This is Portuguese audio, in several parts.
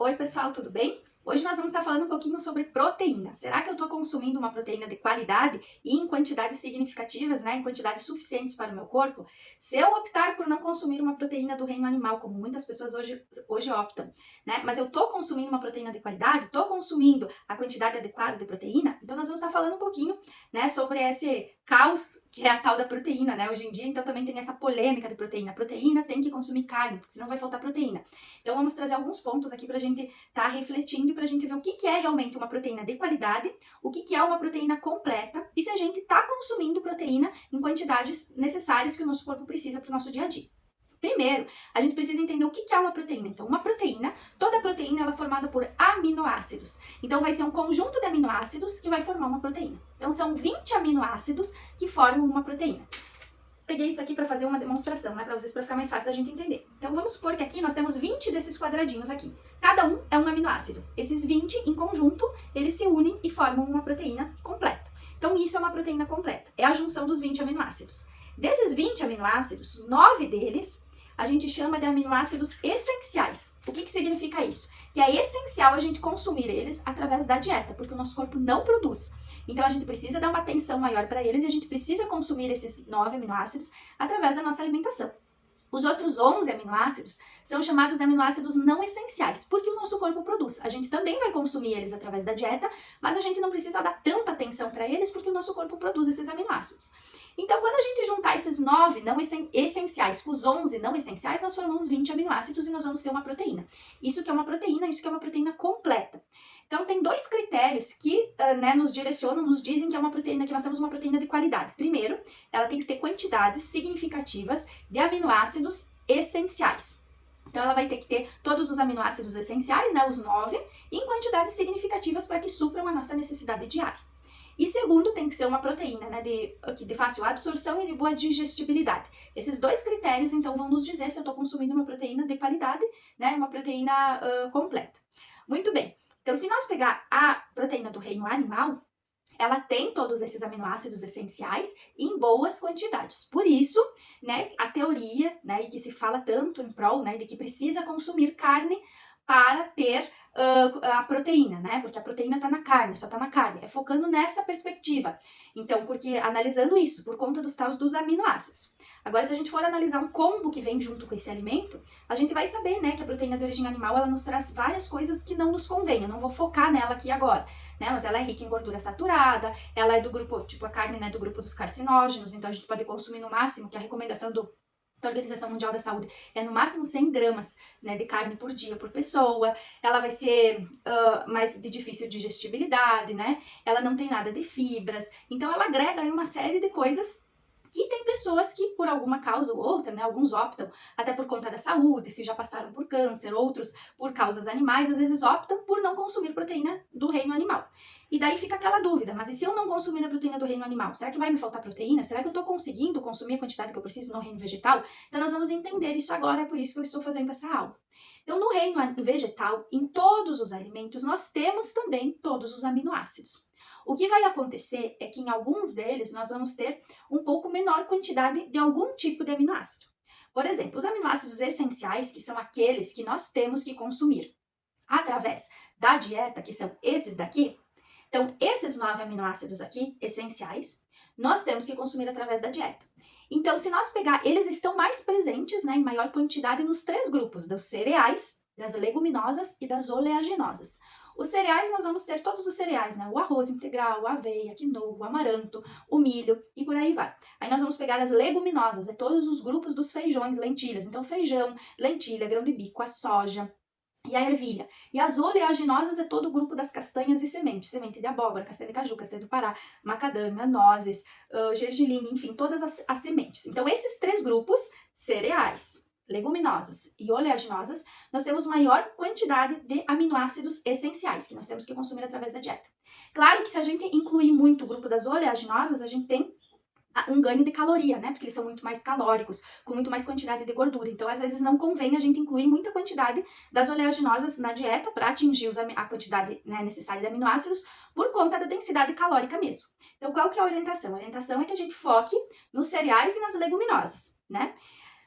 Oi pessoal, tudo bem? Hoje nós vamos estar falando um pouquinho sobre proteína. Será que eu estou consumindo uma proteína de qualidade e em quantidades significativas, né, em quantidades suficientes para o meu corpo? Se eu optar por não consumir uma proteína do reino animal, como muitas pessoas hoje optam, né, mas eu estou consumindo uma proteína de qualidade, estou consumindo a quantidade adequada de proteína, então nós vamos estar falando um pouquinho, né, sobre esse caos que é a tal da proteína, né, hoje em dia, então também tem essa polêmica de proteína. A proteína tem que consumir carne, porque senão vai faltar proteína. Então vamos trazer alguns pontos aqui para a gente estar refletindo, para a gente ver o que é realmente uma proteína de qualidade, o que é uma proteína completa e se a gente está consumindo proteína em quantidades necessárias que o nosso corpo precisa para o nosso dia a dia. Primeiro, a gente precisa entender o que é uma proteína. Então, uma proteína, toda proteína ela é formada por aminoácidos. Então, vai ser um conjunto de aminoácidos que vai formar uma proteína. Então, são 20 aminoácidos que formam uma proteína. Peguei isso aqui para fazer uma demonstração, né, para vocês, para ficar mais fácil da gente entender. Então, vamos supor que aqui nós temos 20 desses quadradinhos aqui. Cada um é um aminoácido. Esses 20, em conjunto, eles se unem e formam uma proteína completa. Então, isso é uma proteína completa. É a junção dos 20 aminoácidos. Desses 20 aminoácidos, 9 deles a gente chama de aminoácidos essenciais. O que significa isso? Que é essencial a gente consumir eles através da dieta, porque o nosso corpo não produz. Então a gente precisa dar uma atenção maior para eles e a gente precisa consumir esses 9 aminoácidos através da nossa alimentação. Os outros 11 aminoácidos são chamados de aminoácidos não essenciais, porque o nosso corpo produz. A gente também vai consumir eles através da dieta, mas a gente não precisa dar tanta atenção para eles porque o nosso corpo produz esses aminoácidos. Então, quando a gente juntar esses 9 não essenciais com os 11 não essenciais, nós formamos 20 aminoácidos e nós vamos ter uma proteína. Isso que é uma proteína, isso que é uma proteína completa. Então, tem dois critérios que nos direcionam, nos dizem que é uma proteína, que nós temos uma proteína de qualidade. Primeiro, ela tem que ter quantidades significativas de aminoácidos essenciais. Então, ela vai ter que ter todos os aminoácidos essenciais, né, os 9, em quantidades significativas para que supram a nossa necessidade diária. E segundo, tem que ser uma proteína, né, de fácil absorção e de boa digestibilidade. Esses dois critérios, então, vão nos dizer se eu estou consumindo uma proteína de qualidade, né, uma proteína completa. Muito bem. Então, se nós pegar a proteína do reino animal, ela tem todos esses aminoácidos essenciais em boas quantidades. Por isso, né, a teoria, né, e que se fala tanto em prol, né, de que precisa consumir carne para ter a proteína, né? Porque a proteína está na carne, só está na carne. É focando nessa perspectiva. Então, porque analisando isso, por conta dos tais dos aminoácidos. Agora, se a gente for analisar um combo que vem junto com esse alimento, a gente vai saber, né, que a proteína de origem animal, ela nos traz várias coisas que não nos convêm. Eu não vou focar nela aqui agora, né? Mas ela é rica em gordura saturada, ela é do grupo, tipo a carne, né, do grupo dos carcinógenos, então a gente pode consumir no máximo, que a recomendação da Organização Mundial da Saúde é no máximo 100 gramas, né, de carne por dia por pessoa. Ela vai ser mais de difícil digestibilidade, né? Ela não tem nada de fibras. Então ela agrega aí uma série de coisas que tem pessoas que, por alguma causa ou outra, né, alguns optam até por conta da saúde, se já passaram por câncer, outros por causas animais, às vezes optam por não consumir proteína do reino animal. E daí fica aquela dúvida, mas e se eu não consumir a proteína do reino animal? Será que vai me faltar proteína? Será que eu estou conseguindo consumir a quantidade que eu preciso no reino vegetal? Então nós vamos entender isso agora, é por isso que eu estou fazendo essa aula. Então no reino vegetal, em todos os alimentos, nós temos também todos os aminoácidos. O que vai acontecer é que em alguns deles nós vamos ter um pouco menor quantidade de algum tipo de aminoácido. Por exemplo, os aminoácidos essenciais, que são aqueles que nós temos que consumir através da dieta, que são esses daqui. Então, esses 9 aminoácidos aqui, essenciais, nós temos que consumir através da dieta. Então, se nós pegar, eles estão mais presentes, né, em maior quantidade nos 3 grupos, dos cereais, das leguminosas e das oleaginosas. Os cereais, nós vamos ter todos os cereais, né? O arroz integral, a aveia, a quinoa, o amaranto, o milho e por aí vai. Aí nós vamos pegar as leguminosas, todos os grupos dos feijões, lentilhas. Então, feijão, lentilha, grão de bico, a soja e a ervilha. E as oleaginosas é todo o grupo das castanhas e sementes. Semente de abóbora, castanha de caju, castanha do Pará, macadâmia, nozes, gergelim, enfim, todas as sementes. Então, esses 3 grupos, cereais, leguminosas e oleaginosas, nós temos maior quantidade de aminoácidos essenciais que nós temos que consumir através da dieta. Claro que se a gente incluir muito o grupo das oleaginosas, a gente tem um ganho de caloria, né? Porque eles são muito mais calóricos, com muito mais quantidade de gordura. Então, às vezes, não convém a gente incluir muita quantidade das oleaginosas na dieta para atingir a quantidade, né, necessária de aminoácidos por conta da densidade calórica mesmo. Então, qual que é a orientação? A orientação é que a gente foque nos cereais e nas leguminosas, né?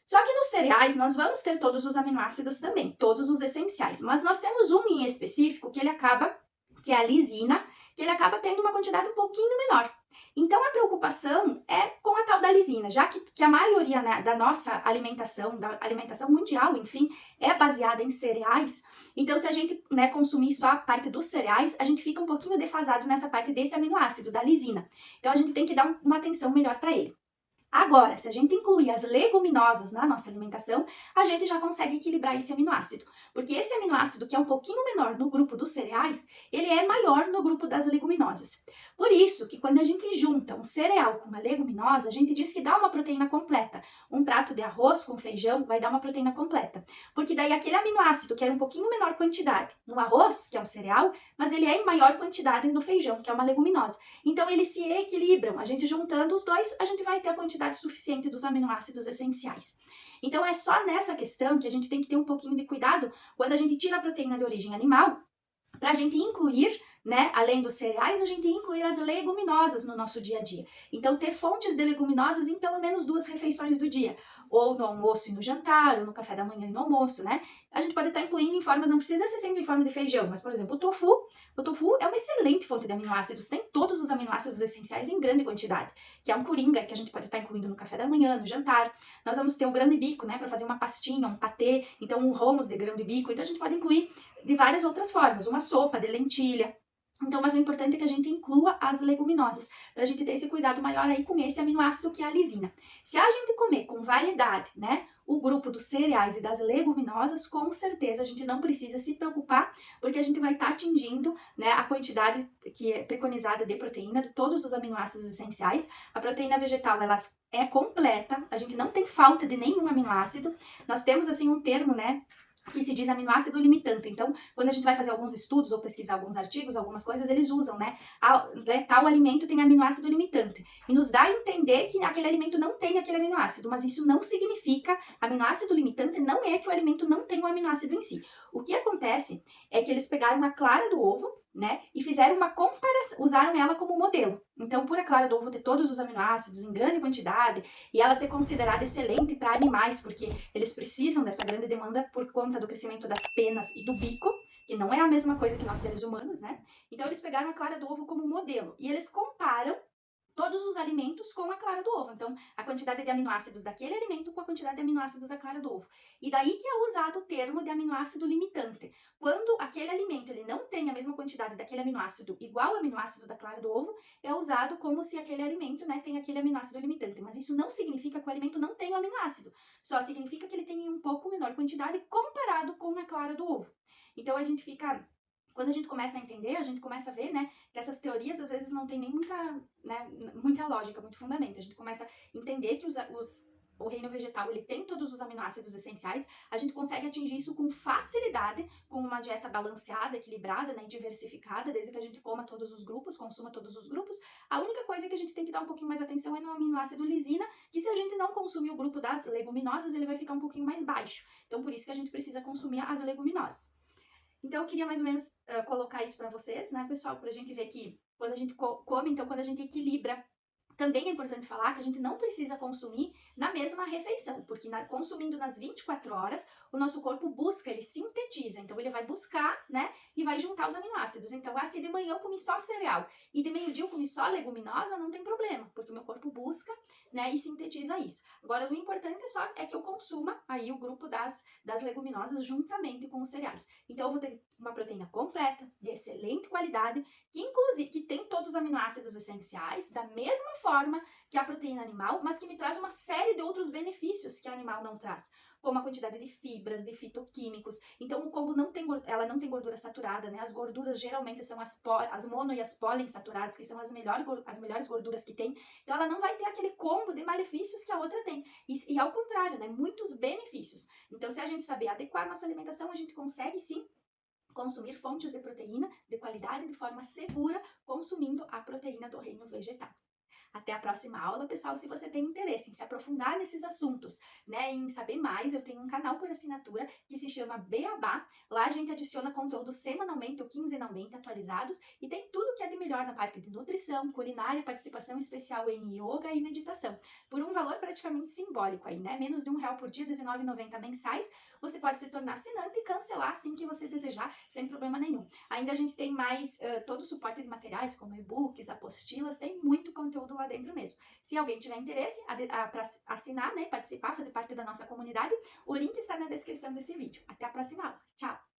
Só que nos cereais nós vamos ter todos os aminoácidos também, todos os essenciais, mas nós temos um em específico que é a lisina, que ele acaba tendo uma quantidade um pouquinho menor. Então a preocupação é com a tal da lisina, já que a maioria, né, da nossa alimentação, da alimentação mundial, enfim, é baseada em cereais. Então se a gente, né, consumir só a parte dos cereais, a gente fica um pouquinho defasado nessa parte desse aminoácido, da lisina. Então a gente tem que dar uma atenção melhor para ele. Agora, se a gente incluir as leguminosas na nossa alimentação, a gente já consegue equilibrar esse aminoácido. Porque esse aminoácido, que é um pouquinho menor no grupo dos cereais, ele é maior no grupo das leguminosas. Por isso que quando a gente junta um cereal com uma leguminosa, a gente diz que dá uma proteína completa. Um prato de arroz com feijão vai dar uma proteína completa. Porque daí aquele aminoácido, que era um pouquinho menor quantidade no arroz, que é um cereal, mas ele é em maior quantidade no feijão, que é uma leguminosa. Então eles se equilibram. A gente juntando os dois, a gente vai ter a quantidade suficiente dos aminoácidos essenciais. Então é só nessa questão que a gente tem que ter um pouquinho de cuidado quando a gente tira a proteína de origem animal, para a gente incluir, né, além dos cereais, a gente incluir as leguminosas no nosso dia a dia. Então ter fontes de leguminosas em pelo menos 2 refeições do dia, ou no almoço e no jantar, ou no café da manhã e no almoço, né? A gente pode estar incluindo em formas, não precisa ser sempre em forma de feijão, mas por exemplo, o tofu é uma excelente fonte de aminoácidos, tem todos os aminoácidos essenciais em grande quantidade, que é um coringa que a gente pode estar incluindo no café da manhã, no jantar. Nós vamos ter o grão de bico, né, para fazer uma pastinha, um patê, então um hummus de grão de bico, então a gente pode incluir de várias outras formas, uma sopa de lentilha. Então, mas o importante é que a gente inclua as leguminosas, para a gente ter esse cuidado maior aí com esse aminoácido que é a lisina. Se a gente comer com variedade, né, o grupo dos cereais e das leguminosas, com certeza a gente não precisa se preocupar, porque a gente vai estar atingindo, né, a quantidade que é preconizada de proteína, de todos os aminoácidos essenciais. A proteína vegetal, ela é completa, a gente não tem falta de nenhum aminoácido. Nós temos, assim, um termo, né, que se diz aminoácido limitante. Então, quando a gente vai fazer alguns estudos ou pesquisar alguns artigos, algumas coisas, eles usam, né? Tal alimento tem aminoácido limitante. E nos dá a entender que aquele alimento não tem aquele aminoácido, mas isso não significa, aminoácido limitante não é que o alimento não tem o aminoácido em si. O que acontece é que eles pegaram a clara do ovo, né, e fizeram uma comparação, usaram ela como modelo. Então, por a clara do ovo ter todos os aminoácidos em grande quantidade e ela ser considerada excelente para animais, porque eles precisam dessa grande demanda por conta do crescimento das penas e do bico, que não é a mesma coisa que nós seres humanos, né? Então, eles pegaram a clara do ovo como modelo e eles comparam todos os alimentos com a clara do ovo. Então, a quantidade de aminoácidos daquele alimento com a quantidade de aminoácidos da clara do ovo. E daí que é usado o termo de aminoácido limitante. Quando aquele alimento ele não tem a mesma quantidade daquele aminoácido igual ao aminoácido da clara do ovo, é usado como se aquele alimento, né, tem aquele aminoácido limitante. Mas isso não significa que o alimento não tem o aminoácido. Só significa que ele tem em um pouco menor quantidade comparado com a clara do ovo. Então, a gente fica... Quando a gente começa a entender, a gente começa a ver, né, que essas teorias às vezes não tem nem muita lógica, muito fundamento. A gente começa a entender que o reino vegetal ele tem todos os aminoácidos essenciais, a gente consegue atingir isso com facilidade, com uma dieta balanceada, equilibrada, né, diversificada, desde que a gente coma todos os grupos, consuma todos os grupos. A única coisa que a gente tem que dar um pouquinho mais atenção é no aminoácido lisina, que se a gente não consumir o grupo das leguminosas, ele vai ficar um pouquinho mais baixo. Então, por isso que a gente precisa consumir as leguminosas. Então, eu queria mais ou menos colocar isso para vocês, né, pessoal, para a gente ver que quando a gente come, então quando a gente equilibra, também é importante falar que a gente não precisa consumir na mesma refeição, porque consumindo nas 24 horas, o nosso corpo busca, ele sintetiza, então ele vai buscar, né, e vai juntar os aminoácidos. Então, se de manhã eu comi só cereal e de meio-dia eu comi só leguminosa, não tem problema, porque o meu corpo busca, né, e sintetiza isso. Agora, o importante é que eu consuma aí o grupo das leguminosas juntamente com os cereais. Então, eu vou ter uma proteína completa, de excelente qualidade, que inclusive que tem todos os aminoácidos essenciais, da mesma forma que a proteína animal, mas que me traz uma série de outros benefícios que a animal não traz, como a quantidade de fibras, de fitoquímicos. Então, o combo ela não tem gordura saturada, né? As gorduras geralmente são as mono e as poliinsaturadas, que são as melhores gorduras que tem. Então, ela não vai ter aquele combo de malefícios que a outra tem. E ao contrário, né? Muitos benefícios. Então, se a gente saber adequar a nossa alimentação, a gente consegue sim consumir fontes de proteína de qualidade de forma segura, consumindo a proteína do reino vegetal. Até a próxima aula, pessoal. Se você tem interesse em se aprofundar nesses assuntos, né, em saber mais, eu tenho um canal por assinatura que se chama Beabá. Lá a gente adiciona conteúdo semanalmente ou quinzenalmente atualizados e tem tudo que é de melhor na parte de nutrição, culinária, participação especial em yoga e meditação. Por um valor praticamente simbólico aí, né? Menos de R$ 1 por dia, R$19,90 mensais. Você pode se tornar assinante e cancelar assim que você desejar, sem problema nenhum. Ainda a gente tem mais todo o suporte de materiais, como e-books, apostilas, tem muito conteúdo lá dentro mesmo. Se alguém tiver interesse para assinar, né, participar, fazer parte da nossa comunidade, o link está na descrição desse vídeo. Até a próxima aula. Tchau!